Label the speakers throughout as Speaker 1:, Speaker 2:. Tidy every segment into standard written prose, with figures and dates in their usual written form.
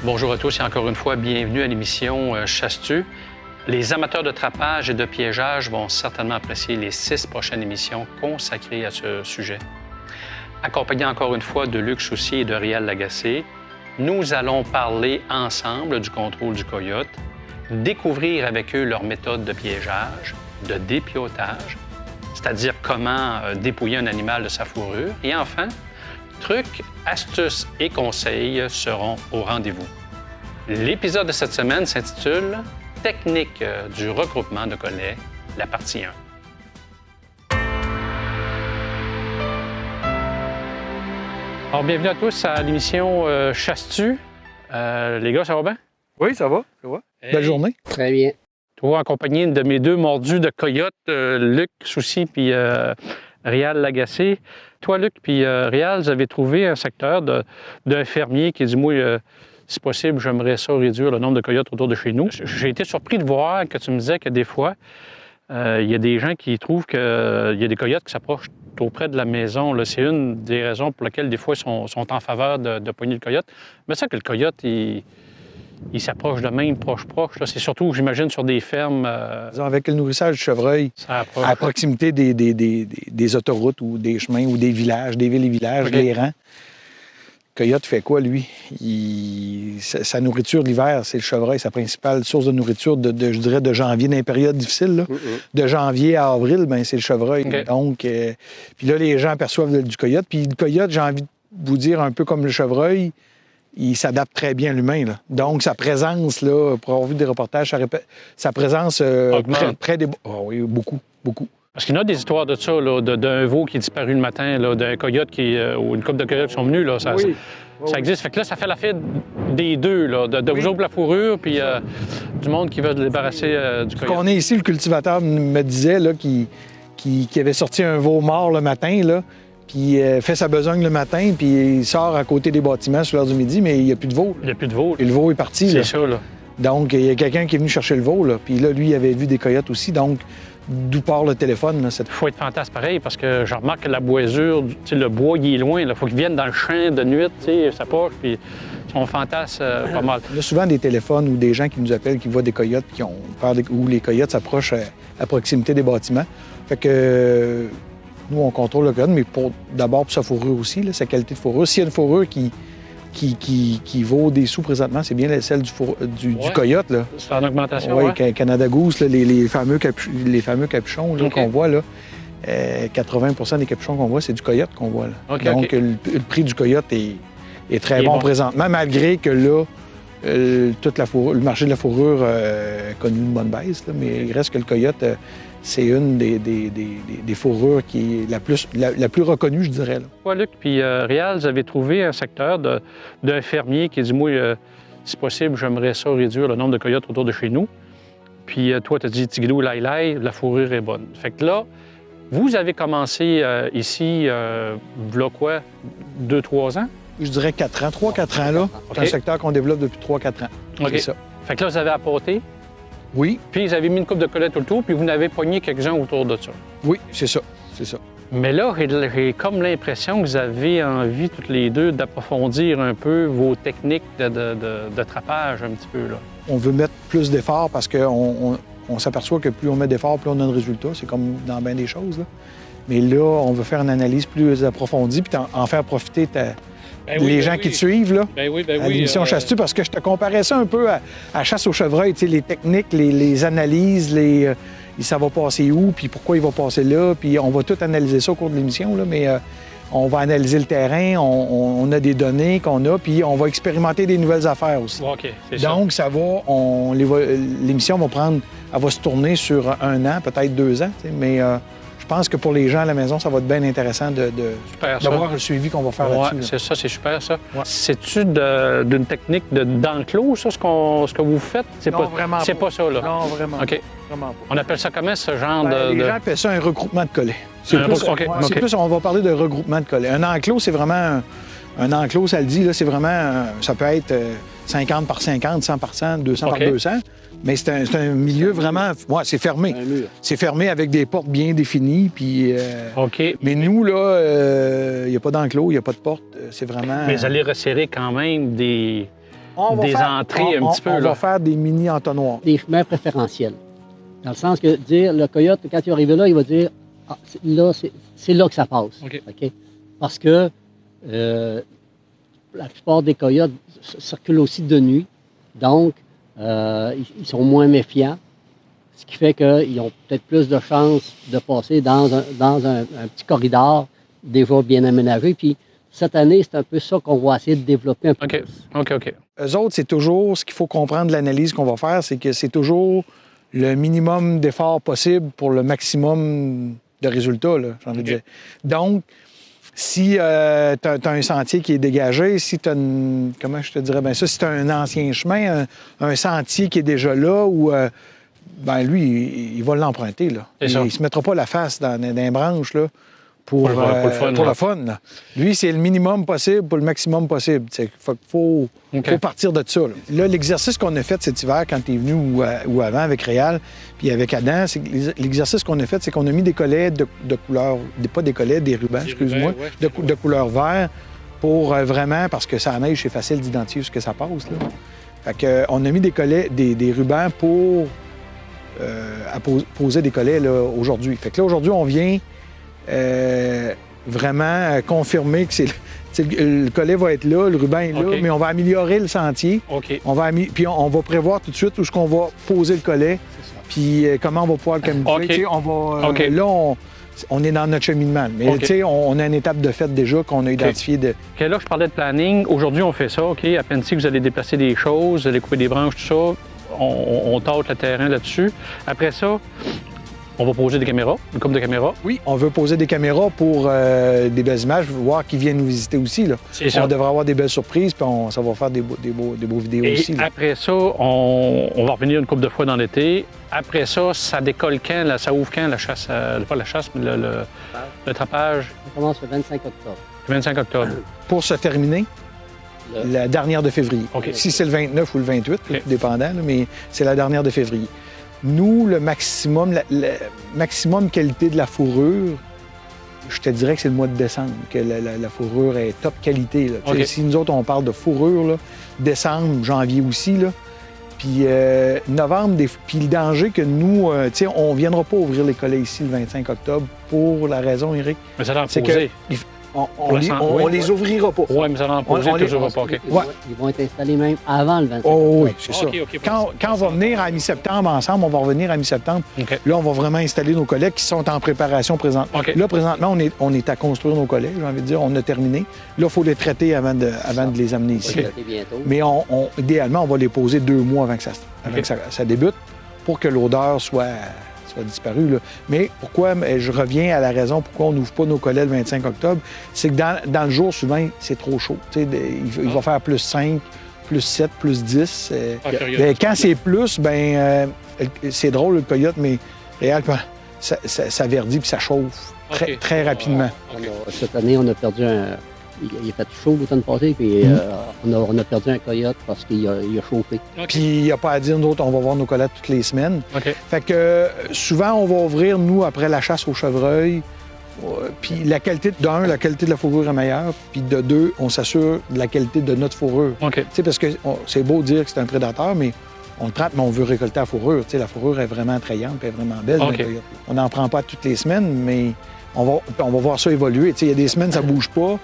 Speaker 1: Bonjour à tous et encore une fois, bienvenue à l'émission Chasse-tu. Les amateurs de trapage et de piégeage vont certainement apprécier les 6 prochaines émissions consacrées à ce sujet. Accompagné encore une fois de Luc Soucy et de Réal Lagacé, nous allons parler ensemble du contrôle du coyote, découvrir avec eux leur méthode de piégeage, de dépiautage, c'est-à-dire comment dépouiller un animal de sa fourrure, et enfin, trucs, astuces et conseils seront au rendez-vous. L'épisode de cette semaine s'intitule « Technique du regroupement de collets », la partie 1. Alors, bienvenue à tous à l'émission Chasse-tu. Les gars, ça va bien?
Speaker 2: Oui, ça va, ça va.
Speaker 1: Hey.
Speaker 2: Belle journée.
Speaker 3: Très bien.
Speaker 1: Toi, accompagné de mes 2 mordus de coyote, Luc Soucy puis Réal Lagacé. Toi, Luc, puis Réal, vous avez trouvé un secteur d'un fermier qui dit, moi, si possible, j'aimerais ça réduire le nombre de coyotes autour de chez nous. J'ai été surpris de voir que tu me disais que des fois, il y a des gens qui trouvent qu'il y a des coyotes qui s'approchent trop près de la maison. Là, c'est une des raisons pour lesquelles, des fois, ils sont en faveur de pogner le coyote. Mais ça que le coyote, il s'approche de même, proche. Là. C'est surtout, j'imagine, sur des fermes.
Speaker 2: Avec le nourrissage du chevreuil, à proximité des autoroutes ou des chemins ou des villages, des villes et villages,
Speaker 1: Okay.
Speaker 2: les rangs. Le coyote fait quoi, lui? Sa nourriture l'hiver, c'est le chevreuil, sa principale source de nourriture, je dirais, de janvier, dans les périodes difficiles. Là. De janvier à avril, ben, c'est le chevreuil.
Speaker 1: Okay.
Speaker 2: Donc, puis là, les gens aperçoivent du coyote. Puis le coyote, j'ai envie de vous dire, un peu comme le chevreuil, il s'adapte très bien à l'humain. Là. Donc, sa présence, là, pour avoir vu des reportages, sa présence près des... Oh, oui, beaucoup.
Speaker 1: Parce qu'il y a des histoires de ça, là, d'un veau qui est disparu le matin, là, d'un coyote ou une couple de coyotes qui sont venus. Là, ça existe. Fait que là, ça fait l'affaire des deux, là, de vous autres la fourrure, puis du monde qui veut se débarrasser du coyote.
Speaker 2: Quand on est ici, le cultivateur me disait là, qu'il avait sorti un veau mort le matin, là, puis fait sa besogne le matin, puis il sort à côté des bâtiments sur l'heure du midi, mais il n'y a plus de veau.
Speaker 1: Il n'y a plus de veau.
Speaker 2: Et le veau est parti.
Speaker 1: C'est
Speaker 2: là.
Speaker 1: ça, là.
Speaker 2: Donc, il y a quelqu'un qui est venu chercher le veau, là, puis là, lui, il avait vu des coyotes aussi, donc d'où part le téléphone. Là,
Speaker 1: Il faut être fantastique pareil, parce que je remarque que la boisure, le bois, il est loin. Il faut qu'ils viennent dans le champ de nuit, ça poche, puis ils sont fantasques pas mal.
Speaker 2: Il y a souvent des téléphones ou des gens qui nous appellent, qui voient des coyotes, qui ont peur où les coyotes s'approchent à proximité des bâtiments. Fait que nous, on contrôle le coyote, mais d'abord pour sa fourrure aussi, là, sa qualité de fourrure. S'il y a une fourrure qui vaut des sous présentement, c'est bien celle du coyote. Là.
Speaker 1: C'est en augmentation,
Speaker 2: Oui,
Speaker 1: ouais.
Speaker 2: Canada Goose, là, les fameux capuchons là, qu'on voit, là, 80 des capuchons qu'on voit, c'est du coyote qu'on voit. Là. Donc, le prix du coyote est très bon présentement, malgré que là, le marché de la fourrure a connu une bonne baisse, là, mais il reste que le coyote, c'est une des fourrures qui est la plus reconnue, je dirais. Là.
Speaker 1: Toi, Luc, puis Réal, vous avez trouvé un secteur d'un fermier qui dit, moi, si possible, j'aimerais ça réduire le nombre de coyotes autour de chez nous. Puis toi, tu as dit, Tigidou, laï, la fourrure est bonne. Fait que là, vous avez commencé ici, v'là quoi, 2-3 ans?
Speaker 2: Je dirais 4 ans, 3-4 ans, là. C'est un secteur qu'on développe depuis 3-4 ans. C'est ça.
Speaker 1: Fait que là, vous avez apporté.
Speaker 2: Oui.
Speaker 1: Puis vous avez mis une coupe de coyotes autour, puis vous en avez pogné quelques-uns autour de ça.
Speaker 2: Oui, c'est ça.
Speaker 1: Mais là, j'ai comme l'impression que vous avez envie, toutes les deux, d'approfondir un peu vos techniques de trapage un petit peu, là.
Speaker 2: On veut mettre plus d'efforts parce qu'on s'aperçoit que plus on met d'efforts, plus on a de résultats. C'est comme dans bien des choses, là. Mais là, on veut faire une analyse plus approfondie puis en faire profiter les gens qui te suivent, là, à l'émission Chasse-tu, parce que je te comparais ça un peu à Chasse au chevreuil, tu sais, les techniques, les analyses, ça va passer où, puis pourquoi il va passer là, puis on va tout analyser ça au cours de l'émission, là, mais on va analyser le terrain, on a des données qu'on a, puis on va expérimenter des nouvelles affaires aussi.
Speaker 1: OK, c'est
Speaker 2: Donc, ça va, l'émission elle va se tourner sur 1 an, peut-être 2 ans, tu sais, mais je pense que pour les gens à la maison, ça va être bien intéressant d'avoir le suivi qu'on va faire là-dessus.
Speaker 1: Oui, c'est ça, c'est super, ça.
Speaker 2: Ouais.
Speaker 1: C'est-tu d'une technique d'enclos, ça, ce que vous faites?
Speaker 2: Non, vraiment
Speaker 1: c'est pas ça, là?
Speaker 2: Non, vraiment
Speaker 1: OK.
Speaker 2: Vraiment pas.
Speaker 1: On appelle ça comment, ce genre
Speaker 2: Les gens appellent ça un regroupement de collets. C'est
Speaker 1: OK.
Speaker 2: plus, on va parler de regroupement de collets. Un enclos, c'est vraiment... Un enclos, ça le dit, là, c'est vraiment... Ça peut être 50 par 50, 100 par 100, 200 par 200. Mais c'est un milieu vraiment... Ouais, c'est fermé. C'est fermé avec des portes bien définies. Puis,
Speaker 1: OK.
Speaker 2: Mais nous, là, il n'y a pas d'enclos, il n'y a pas de porte. C'est vraiment...
Speaker 1: Mais vous allez resserrer quand même des des entrées un petit peu.
Speaker 2: On
Speaker 1: là.
Speaker 2: va faire des mini-entonnoirs.
Speaker 3: Des chemins préférentiels. Dans le sens que dire, le coyote, quand il va arriver là, il va dire ah, c'est là que ça passe.
Speaker 1: OK.
Speaker 3: OK? Parce que la plupart des coyotes circulent aussi de nuit. Donc, ils sont moins méfiants. Ce qui fait qu'ils ont peut-être plus de chances de passer dans un petit corridor déjà bien aménagé. Puis, cette année, c'est un peu ça qu'on va essayer de développer un peu
Speaker 1: OK.
Speaker 3: plus.
Speaker 1: OK.
Speaker 2: Eux autres, c'est toujours, ce qu'il faut comprendre de l'analyse qu'on va faire, c'est que c'est toujours le minimum d'efforts possible pour le maximum de résultats, là, j'ai envie de dire. Donc, si tu as un sentier qui est dégagé, si tu as comment je te dirais bien ça, si tu as un ancien chemin, un sentier qui est déjà là, ou ben lui, il va l'emprunter, là. Il se mettra pas la face dans les branches, là, pour le fun. Là. Lui, c'est le minimum possible pour le maximum possible. Il faut partir de ça. Là, l'exercice qu'on a fait cet hiver, quand tu es venu ou avant avec Réal, puis avec Adam, c'est que l'exercice qu'on a fait, c'est qu'on a mis des collets de couleur, pas des collets, des rubans, excuse-moi, de couleur vert, pour vraiment, parce que ça neige, c'est facile d'identifier ce que ça passe. Là. Fait que, on a mis des collets, des rubans pour poser des collets là, aujourd'hui. Fait que là, aujourd'hui, on vient vraiment confirmer que le collet va être là, le ruban est là, mais on va améliorer le sentier. Puis on va prévoir tout de suite où est-ce qu'on va poser le collet, puis comment on va pouvoir le camoufler. Là, on est dans notre cheminement. Mais on a une étape de fait déjà qu'on a identifiée.
Speaker 1: Là, je parlais de planning. Aujourd'hui, on fait ça. À peine si vous allez déplacer des choses, vous allez couper des branches, tout ça, on tâte le terrain là-dessus. Après ça, on va poser des caméras, une couple de caméras.
Speaker 2: Oui, on veut poser des caméras pour des belles images, voir qui viennent nous visiter aussi. Là. On devrait avoir des belles surprises, puis ça va faire des beaux vidéos aussi. Là.
Speaker 1: Après ça, on va revenir une couple de fois dans l'été. Après ça, ça décolle quand? Là, ça ouvre quand, la chasse? Pas la chasse, mais le trapage?
Speaker 3: Ça commence le 25 octobre.
Speaker 1: Le 25 octobre.
Speaker 2: Pour se terminer, la dernière de février. Si c'est le 29 ou le 28, dépendant, là, mais c'est la dernière de février. Nous, le maximum qualité de la fourrure, je te dirais que c'est le mois de décembre, que la fourrure est top qualité. Là. Si nous autres, on parle de fourrure, là, décembre, janvier aussi, là, puis novembre, puis le danger que nous, on ne viendra pas ouvrir les collets ici le 25 octobre pour la raison, Éric.
Speaker 1: Mais ça a l'air posé.
Speaker 2: On les ouvrira pas.
Speaker 1: Oui, mais ça va en poser toujours pas.
Speaker 3: Ils vont être installés même avant le 25
Speaker 2: octobre. Oui, c'est ça. Quand on va venir à mi-septembre ensemble, on va revenir à mi-septembre. Là, on va vraiment installer nos collets qui sont en préparation présentement. Là, présentement, on est à construire nos collets, j'ai envie de dire. On a terminé. Là, il faut les traiter avant de les amener ici. Mais idéalement, on va les poser 2 mois avant que ça débute pour que l'odeur soit disparu. Là. Mais pourquoi, je reviens à la raison pourquoi on n'ouvre pas nos collets le 25 octobre, c'est que dans le jour, souvent, c'est trop chaud. Il va faire plus 5, plus 7, plus 10. Quand c'est plus, c'est drôle le coyote, mais réel, ça verdit puis ça chauffe très rapidement.
Speaker 3: Cette année, on a perdu il a fait chaud l'automne passé, puis on a perdu un coyote parce qu'il a chauffé.
Speaker 2: Puis il n'y a pas à dire, nous autres, on va voir nos coyotes toutes les semaines. Fait que souvent, on va ouvrir, nous, après la chasse au chevreuil. Puis la qualité de la fourrure est meilleure. Puis de 2, on s'assure de la qualité de notre fourrure. Parce que c'est beau dire que c'est un prédateur, mais on le traite, mais on veut récolter la fourrure. La fourrure est vraiment attrayante, elle est vraiment belle. On n'en prend pas toutes les semaines, mais on va voir ça évoluer. Il y a des semaines, ça ne bouge pas.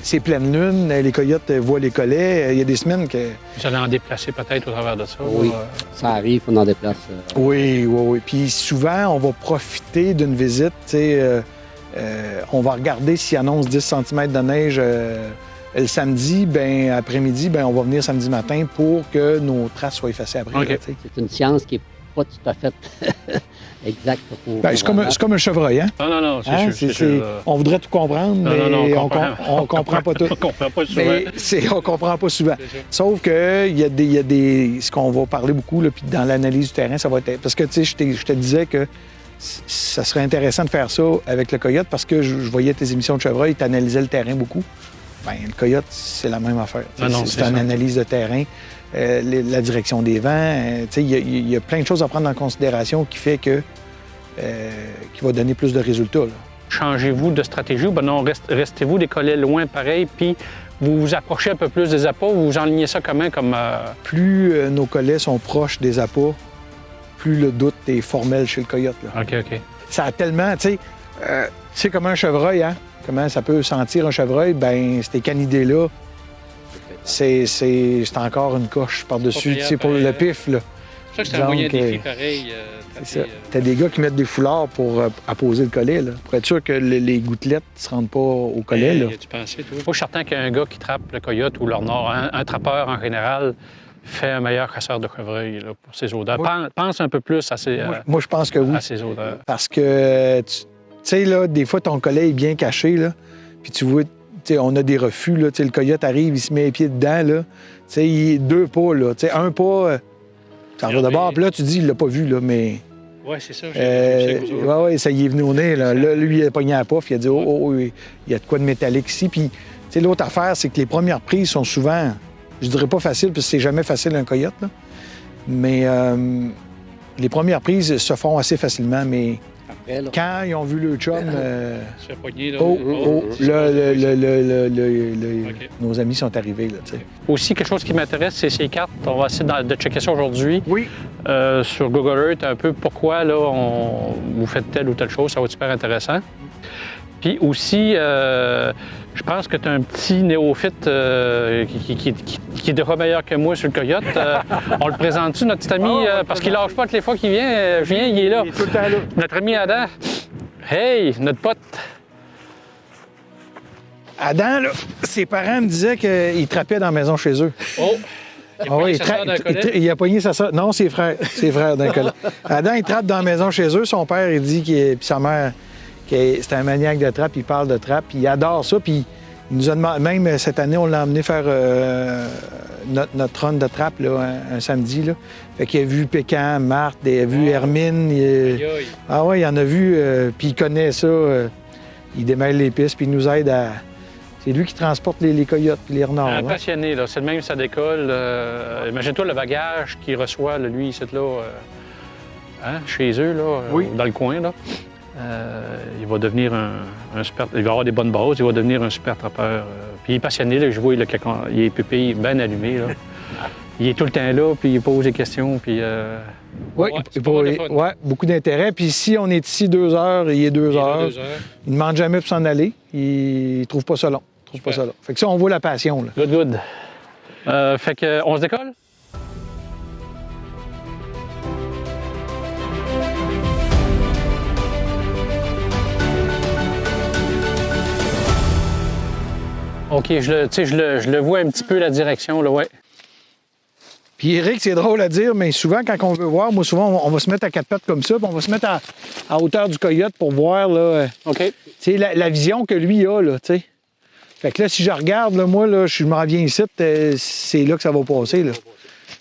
Speaker 2: C'est pleine lune, les coyotes voient les collets. Il y a des semaines que...
Speaker 1: Vous allez en déplacer peut-être au travers de ça?
Speaker 3: Oui, ça arrive, on en déplace.
Speaker 2: Oui. Puis souvent, on va profiter d'une visite. On va regarder s'il annonce 10 cm de neige le samedi. Après-midi, on va venir samedi matin pour que nos traces soient effacées après.
Speaker 3: C'est une science qui n'est pas tout à fait exacte.
Speaker 2: C'est comme un chevreuil, hein?
Speaker 1: Non, c'est sûr.
Speaker 2: On voudrait tout comprendre, mais on comprend pas tout.
Speaker 1: On comprend pas souvent.
Speaker 2: On comprend pas souvent. Sauf que il y a des ce qu'on va parler beaucoup, là, puis dans l'analyse du terrain, ça va être... Parce que, je te disais que ça serait intéressant de faire ça avec le coyote parce que je voyais tes émissions de chevreuil, tu analysais le terrain beaucoup. Le coyote, c'est la même affaire. C'est une analyse de terrain. La direction des vents. Il y a plein de choses à prendre en considération qui fait que qui va donner plus de résultats. Là.
Speaker 1: Changez-vous de stratégie ou non, restez-vous des collets loin pareil, puis vous vous approchez un peu plus des appâts ou vous enlignez ça comment comme...
Speaker 2: Plus nos collets sont proches des appâts, plus le doute est formel chez le coyote. Là.
Speaker 1: OK.
Speaker 2: Ça a tellement, tu sais comme un chevreuil, hein? Comment ça peut sentir un chevreuil? Ben ces canidés-là, c'est encore une coche par-dessus, tu sais, pour le pif, là.
Speaker 1: C'est ça que c'est un moyen défi pareil.
Speaker 2: C'est ça. T'as des gars qui mettent des foulards pour apposer le collet, là, pour être sûr que les gouttelettes ne se rendent pas au collet. Là.
Speaker 1: Tu pensé, toi? Moi, je suis certain qu'un gars qui trappe le coyote ou l'ornard, un trappeur en général, fait un meilleur chasseur de chevreuil là, pour ses odeurs. Pense un peu plus à ses,
Speaker 2: moi, je pense que oui.
Speaker 1: À ses odeurs.
Speaker 2: Parce que, tu sais, là, des fois, ton collet est bien caché, là, puis tu vois, on a des refus, là, le coyote arrive, il se met les pieds dedans, là, il est 2 pas, là, un pas, ça va d'abord, puis là, tu dis, il l'a pas vu, là, mais...
Speaker 1: Oui, c'est ça.
Speaker 2: Oui, ça y est venu au nez, là. Là, lui, il a pogné à la pof, il a dit, oh, il y a de quoi de métallique ici, puis, l'autre affaire, c'est que les premières prises sont souvent, je dirais pas faciles, parce que c'est jamais facile un coyote, là, mais les premières prises se font assez facilement, mais... Après, quand ils ont vu le chum,
Speaker 1: se fait pogner, là.
Speaker 2: Nos amis sont arrivés. Là,
Speaker 1: aussi, quelque chose qui m'intéresse, c'est ces cartes. On va essayer de checker ça aujourd'hui.
Speaker 2: Oui.
Speaker 1: Sur Google Earth, un peu pourquoi là, vous faites telle ou telle chose. Ça va être super intéressant. Puis aussi, je pense que tu as un petit néophyte qui est déjà meilleur que moi sur le coyote. On le présente-tu, notre petit ami? Parce qu'il lâche pas toutes les fois qu'il vient. Il est là.
Speaker 2: Il est tout le temps là.
Speaker 1: Notre ami Adam. Hey, notre pote.
Speaker 2: Adam, là, ses parents me disaient qu'il trappait dans la maison chez eux.
Speaker 1: Oh!
Speaker 2: Il a pogné sa soeur. Non, ses frères. Ses frères d'un collet. Adam, il trappe dans la maison chez eux. Son père, il dit puis sa mère... C'est un maniaque de trappe, il parle de trappe, puis il adore ça, puis il nous a demandé, même cette année, on l'a emmené faire notre run de trappe, là, un samedi, là. Fait qu'il a vu Pécan, Marthe, il a vu Hermine, ah ouais, il en a vu, puis il connaît ça, il démêle les pistes, puis il nous aide à... C'est lui qui transporte les coyotes puis les renards.
Speaker 1: Un passionné, là, c'est le même que ça décolle. Imagine-toi le bagage qu'il reçoit, là, lui, c'est là, chez eux, là, dans le coin, là. Il va devenir un super... Il va avoir des bonnes bases, il va devenir un super trappeur. Puis il est passionné, là, je vois, là, il est pupille bien allumé. Là. Il est tout le temps là, puis il pose des questions, puis...
Speaker 2: Oui, beaucoup d'intérêt. Puis si on est ici 2 heures, il est 2 heures. Il ne demande jamais pour s'en aller. Il trouve pas ça long. Fait que ça, on voit la passion. Là.
Speaker 1: Good. Fait que, on se décolle? OK, je le vois un petit peu, la direction, là, ouais.
Speaker 2: Puis Éric, c'est drôle à dire, mais souvent, quand on veut voir, moi, souvent, on va se mettre à 4 pattes comme ça, puis on va se mettre à hauteur du coyote pour voir, là,
Speaker 1: OK.
Speaker 2: La vision que lui a, là, tu sais. Fait que là, si je regarde, là, moi, là, je me reviens ici, c'est là que ça va passer, là.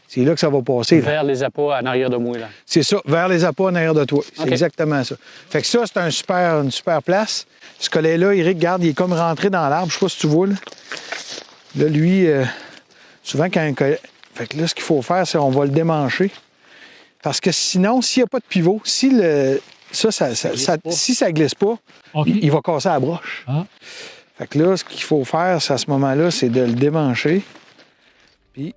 Speaker 2: C'est là que ça va passer.
Speaker 1: Vers les appâts en arrière de moi, là.
Speaker 2: C'est ça, vers les appâts en arrière de toi. C'est
Speaker 1: OK.
Speaker 2: Exactement ça. Fait que ça, c'est une super place. Ce collet-là, Éric, regarde, il est comme rentré dans l'arbre. Je sais pas si tu vois, là. Là, lui, souvent, quand un collet... Fait que là, ce qu'il faut faire, c'est qu'on va le démancher. Parce que sinon, s'il n'y a pas de pivot, si ça glisse pas,
Speaker 1: okay,
Speaker 2: il va casser la broche.
Speaker 1: Ah.
Speaker 2: Fait que là, ce qu'il faut faire, c'est à ce moment-là, c'est de le démancher. Puis...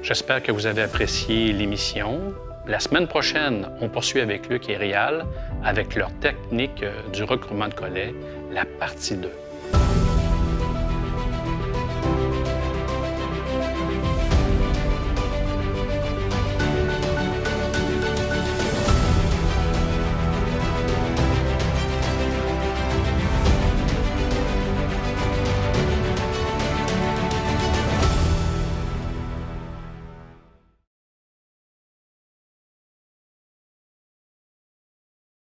Speaker 1: J'espère que vous avez apprécié l'émission. La semaine prochaine, on poursuit avec Luc et Réal avec leur technique du recouvrement de collets, la partie 2.